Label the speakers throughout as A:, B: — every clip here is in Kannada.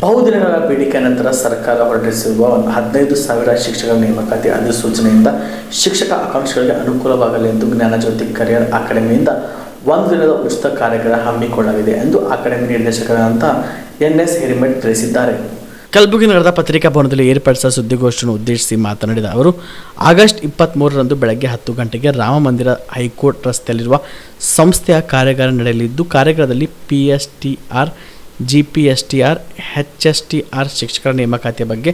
A: ಬಹುದಿನಗಳ ಬೇಡಿಕೆ ನಂತರ ಸರ್ಕಾರ ಹೊರಡಿಸಿರುವ 15,000 ಶಿಕ್ಷಕರ ನೇಮಕಾತಿ ಅಧಿಸೂಚನೆಯಿಂದ ಶಿಕ್ಷಕ ಆಕಾಂಕ್ಷಿಗಳಿಗೆ ಅನುಕೂಲವಾಗಲಿ ಎಂದು ಜ್ಞಾನಜ್ಯೋತಿ ಕರಿಯರ್ ಅಕಾಡೆಮಿಯಿಂದ ಒಂದು ದಿನದ ಉಚಿತ ಕಾರ್ಯಾಗಾರ ಹಮ್ಮಿಕೊಳ್ಳಲಾಗಿದೆ ಎಂದು ಅಕಾಡೆಮಿ ನಿರ್ದೇಶಕರಾದಂಥ ಎನ್.ಎಸ್. ಹಿರೇಮಠ್ ತಿಳಿಸಿದ್ದಾರೆ. ಕಲಬುರಗಿ ನಗರದ ಪತ್ರಿಕಾ ಭವನದಲ್ಲಿ ಏರ್ಪಡಿಸಿದ ಸುದ್ದಿಗೋಷ್ಠಿಯನ್ನು ಉದ್ದೇಶಿಸಿ ಮಾತನಾಡಿದ ಅವರು, ಆಗಸ್ಟ್ 23ರಂದು ಬೆಳಗ್ಗೆ 10 ಗಂಟೆಗೆ ರಾಮಮಂದಿರ ಹೈಕೋರ್ಟ್ ರಸ್ತೆಯಲ್ಲಿರುವ ಸಂಸ್ಥೆಯ ಕಾರ್ಯಾಗಾರ ನಡೆಯಲಿದ್ದು, ಕಾರ್ಯಾಗಾರದಲ್ಲಿ PSTR, GPSTR, HSTR ಶಿಕ್ಷಕರ ನೇಮಕಾತಿಯ ಬಗ್ಗೆ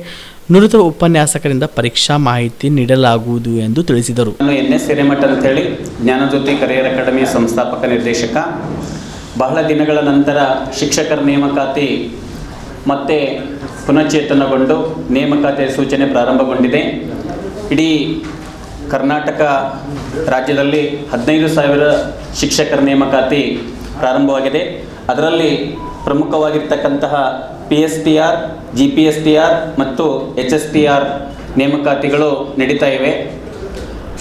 A: ನುರಿತ ಉಪನ್ಯಾಸಕರಿಂದ ಪರೀಕ್ಷಾ ಮಾಹಿತಿ ನೀಡಲಾಗುವುದು ಎಂದು ತಿಳಿಸಿದರು.
B: ನಾನು ಎನ್.ಎಸ್. ಹಿರೇಮಠ್ ಅಂತೇಳಿ ಜ್ಞಾನಜ್ಯೋತಿ ಕರಿಯರ್ ಅಕಾಡೆಮಿಯ ಸಂಸ್ಥಾಪಕ ನಿರ್ದೇಶಕ. ಬಹಳ ದಿನಗಳ ನಂತರ ಶಿಕ್ಷಕರ ನೇಮಕಾತಿ ಮತ್ತೆ ಪುನಶ್ಚೇತನಗೊಂಡು ನೇಮಕಾತಿಯ ಸೂಚನೆ ಪ್ರಾರಂಭಗೊಂಡಿದೆ. ಇಡೀ ಕರ್ನಾಟಕ ರಾಜ್ಯದಲ್ಲಿ 15,000 ಶಿಕ್ಷಕರ ನೇಮಕಾತಿ ಪ್ರಾರಂಭವಾಗಿದೆ. ಅದರಲ್ಲಿ ಪ್ರಮುಖವಾಗಿರ್ತಕ್ಕಂತಹ PSTR, GPSTR ಮತ್ತು HSTR ನೇಮಕಾತಿಗಳು ನಡೀತಾ ಇವೆ.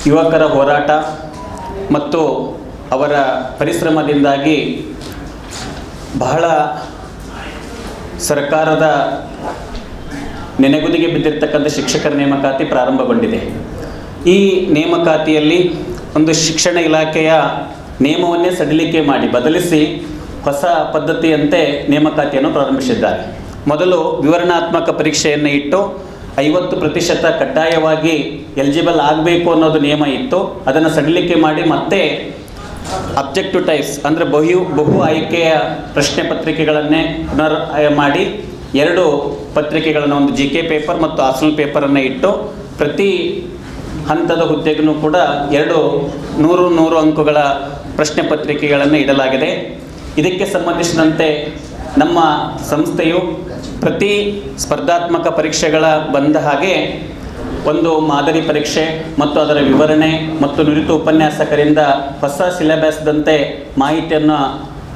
B: ಯುವಕರ ಹೋರಾಟ ಮತ್ತು ಅವರ ಪರಿಶ್ರಮದಿಂದಾಗಿ ಬಹಳ ಸರ್ಕಾರದ ನೆನೆಗುದಿಗೆ ಬಿದ್ದಿರ್ತಕ್ಕಂಥ ಶಿಕ್ಷಕರ ನೇಮಕಾತಿ ಪ್ರಾರಂಭಗೊಂಡಿದೆ. ಈ ನೇಮಕಾತಿಯಲ್ಲಿ ಒಂದು ಶಿಕ್ಷಣ ಇಲಾಖೆಯ ನಿಯಮವನ್ನೇ ಸಡಿಲಿಕೆ ಮಾಡಿ ಬದಲಿಸಿ ಹೊಸ ಪದ್ಧತಿಯಂತೆ ನೇಮಕಾತಿಯನ್ನು ಪ್ರಾರಂಭಿಸಿದ್ದಾರೆ. ಮೊದಲು ವಿವರಣಾತ್ಮಕ ಪರೀಕ್ಷೆಯನ್ನು ಇಟ್ಟು 50% ಕಡ್ಡಾಯವಾಗಿ ಎಲಿಜಿಬಲ್ ಆಗಬೇಕು ಅನ್ನೋದು ನಿಯಮ ಇತ್ತು. ಅದನ್ನು ಸಡಿಲಿಕೆ ಮಾಡಿ ಮತ್ತೆ ಅಬ್ಜೆಕ್ಟಿವ್ ಟೈಪ್ಸ್ ಅಂದರೆ ಬಹು ಆಯ್ಕೆಯ ಪ್ರಶ್ನೆ ಪತ್ರಿಕೆಗಳನ್ನೇ ಪುನರ್ ಮಾಡಿ 2 ಪತ್ರಿಕೆಗಳನ್ನು, ಒಂದು GK ಪೇಪರ್ ಮತ್ತು ಆರ್ಸನಲ್ ಪೇಪರನ್ನು ಇಟ್ಟು ಪ್ರತಿ ಹಂತದ ಹುದ್ದೆಗೂ ಕೂಡ 100 ಅಂಕಗಳ ಪ್ರಶ್ನೆ ಪತ್ರಿಕೆಗಳನ್ನು ಇಡಲಾಗಿದೆ. ಇದಕ್ಕೆ ಸಂಬಂಧಿಸಿದಂತೆ ನಮ್ಮ ಸಂಸ್ಥೆಯು ಪ್ರತಿ ಸ್ಪರ್ಧಾತ್ಮಕ ಪರೀಕ್ಷೆಗಳ ಬಂದ ಹಾಗೆ ಒಂದು ಮಾದರಿ ಪರೀಕ್ಷೆ ಮತ್ತು ಅದರ ವಿವರಣೆ ಮತ್ತು ನುರಿತ ಉಪನ್ಯಾಸಕರಿಂದ ಹೊಸ ಸಿಲೆಬಸ್ದಂತೆ ಮಾಹಿತಿಯನ್ನು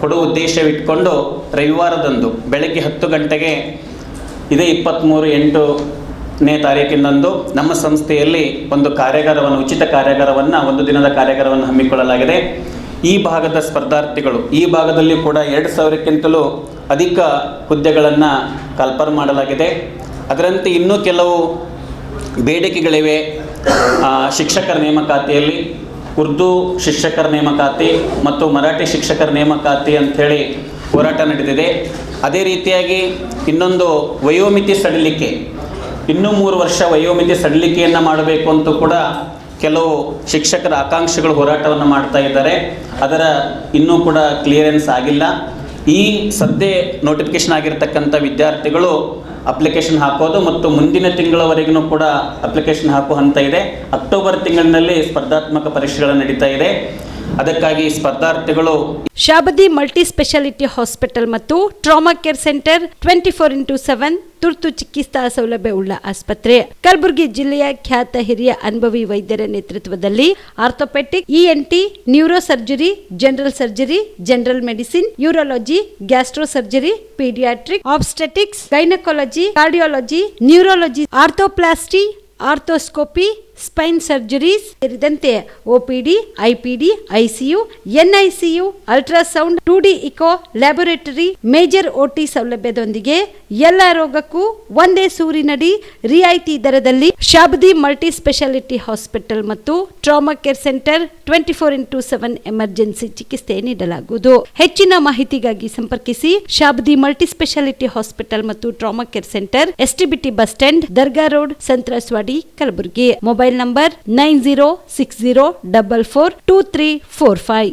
B: ಕೊಡುವ ಉದ್ದೇಶವಿಟ್ಟುಕೊಂಡು ರವಿವಾರದಂದು ಬೆಳಗ್ಗೆ 10 ಗಂಟೆಗೆ ಇದೇ 23/8ನೇ ತಾರೀಕಿನಂದು ನಮ್ಮ ಸಂಸ್ಥೆಯಲ್ಲಿ ಒಂದು ಕಾರ್ಯಾಗಾರವನ್ನು, ಉಚಿತ ಕಾರ್ಯಾಗಾರವನ್ನು, ಒಂದು ದಿನದ ಕಾರ್ಯಾಗಾರವನ್ನು ಹಮ್ಮಿಕೊಳ್ಳಲಾಗಿದೆ. ಈ ಭಾಗದ ಸ್ಪರ್ಧಾರ್ಥಿಗಳು, ಈ ಭಾಗದಲ್ಲಿ ಕೂಡ 2,000ಕ್ಕಿಂತಲೂ ಅಧಿಕ ಹುದ್ದೆಗಳನ್ನು ಕಲ್ಪನೆ ಮಾಡಲಾಗಿದೆ. ಅದರಂತೆ ಇನ್ನೂ ಕೆಲವು ಬೇಡಿಕೆಗಳಿವೆ. ಶಿಕ್ಷಕರ ನೇಮಕಾತಿಯಲ್ಲಿ ಉರ್ದು ಶಿಕ್ಷಕರ ನೇಮಕಾತಿ ಮತ್ತು ಮರಾಠಿ ಶಿಕ್ಷಕರ ನೇಮಕಾತಿ ಅಂಥೇಳಿ ಹೋರಾಟ ನಡೆದಿದೆ. ಅದೇ ರೀತಿಯಾಗಿ ಇನ್ನೊಂದು ವಯೋಮಿತಿ ಸಡಿಲಿಕೆ, ಇನ್ನೂ 3 ವರ್ಷ ವಯೋಮಿತಿ ಸಡಿಲಿಕೆಯನ್ನು ಮಾಡಬೇಕು ಅಂತೂ ಕೂಡ ಕೆಲವು ಶಿಕ್ಷಕರ ಆಕಾಂಕ್ಷಿಗಳು ಹೋರಾಟವನ್ನು ಮಾಡ್ತಾ ಇದ್ದಾರೆ. ಅದರ ಇನ್ನೂ ಕೂಡ ಕ್ಲಿಯರೆನ್ಸ್ ಆಗಿಲ್ಲ. ಈ ಸದ್ಯ ನೋಟಿಫಿಕೇಶನ್ ಆಗಿರ್ತಕ್ಕಂಥ ವಿದ್ಯಾರ್ಥಿಗಳು ಅಪ್ಲಿಕೇಶನ್ ಹಾಕೋದು ಮತ್ತು ಮುಂದಿನ ತಿಂಗಳವರೆಗೂ ಕೂಡ ಅಪ್ಲಿಕೇಶನ್ ಹಾಕೋ ಹಂತ ಇದೆ. ಅಕ್ಟೋಬರ್ ತಿಂಗಳಿನಲ್ಲಿ ಸ್ಪರ್ಧಾತ್ಮಕ ಪರೀಕ್ಷೆಗಳು ನಡೀತಾ ಇದೆ. ಅದಕ್ಕಾಗಿ ಸ್ಪರ್ಧಾರ್ಥಿಗಳು
C: ಶಾಬದಿ ಮಲ್ಟಿ ಸ್ಪೆಷಾಲಿಟಿ ಹಾಸ್ಪಿಟಲ್ ಮತ್ತು ಟ್ರಾಮಾ ಕೇರ್ ಸೆಂಟರ್ 24x7 ತುರ್ತು ಚಿಕಿತ್ಸಾ ಸೌಲಭ್ಯವುಳ್ಳ ಆಸ್ಪತ್ರೆ. ಕಲಬುರಗಿ ಜಿಲ್ಲೆಯ ಖ್ಯಾತ ಹಿರಿಯ ಅನುಭವಿ ವೈದ್ಯರ ನೇತೃತ್ವದಲ್ಲಿ orthopedic, ENT, neuro surgery, general surgery, general medicine, urology, gastro surgery, pediatric, obstetrics, gynaecology, cardiology, neurology, arthroplasty, arthroscopy, spine surgeries ಸೇರಿದಂತೆ OPD, IPD, ICU, NICU, ultrasound, 2D echo, laboratory, major OT ಸೌಲಭ್ಯದೊಂದಿಗೆ ಎಲ್ಲ ರೋಗಕ್ಕೂ ಒಂದೇ ಸೂರಿನಡಿ ರಿಯಾಯಿತಿ ದರದಲ್ಲಿ ಶಾಬದಿ ಮಲ್ಟಿ ಸ್ಪೆಷಾಲಿಟಿ ಹಾಸ್ಪಿಟಲ್ ಮತ್ತು trauma care centre 24x7 emergency ಚಿಕಿತ್ಸೆ ನೀಡಲಾಗುವುದು. ಹೆಚ್ಚಿನ ಮಾಹಿತಿಗಾಗಿ ಸಂಪರ್ಕಿಸಿ ಶಾಬದಿ ಮಲ್ಟಿ ಸ್ಪೆಷಾಲಿಟಿ ಹಾಸ್ಪಿಟಲ್ ಮತ್ತು trauma care centre, STBT bus stand, Dargah road, ಸಂತ್ರಸ್ವಾಡಿ, Kalaburagi. Mobile number 9060442345.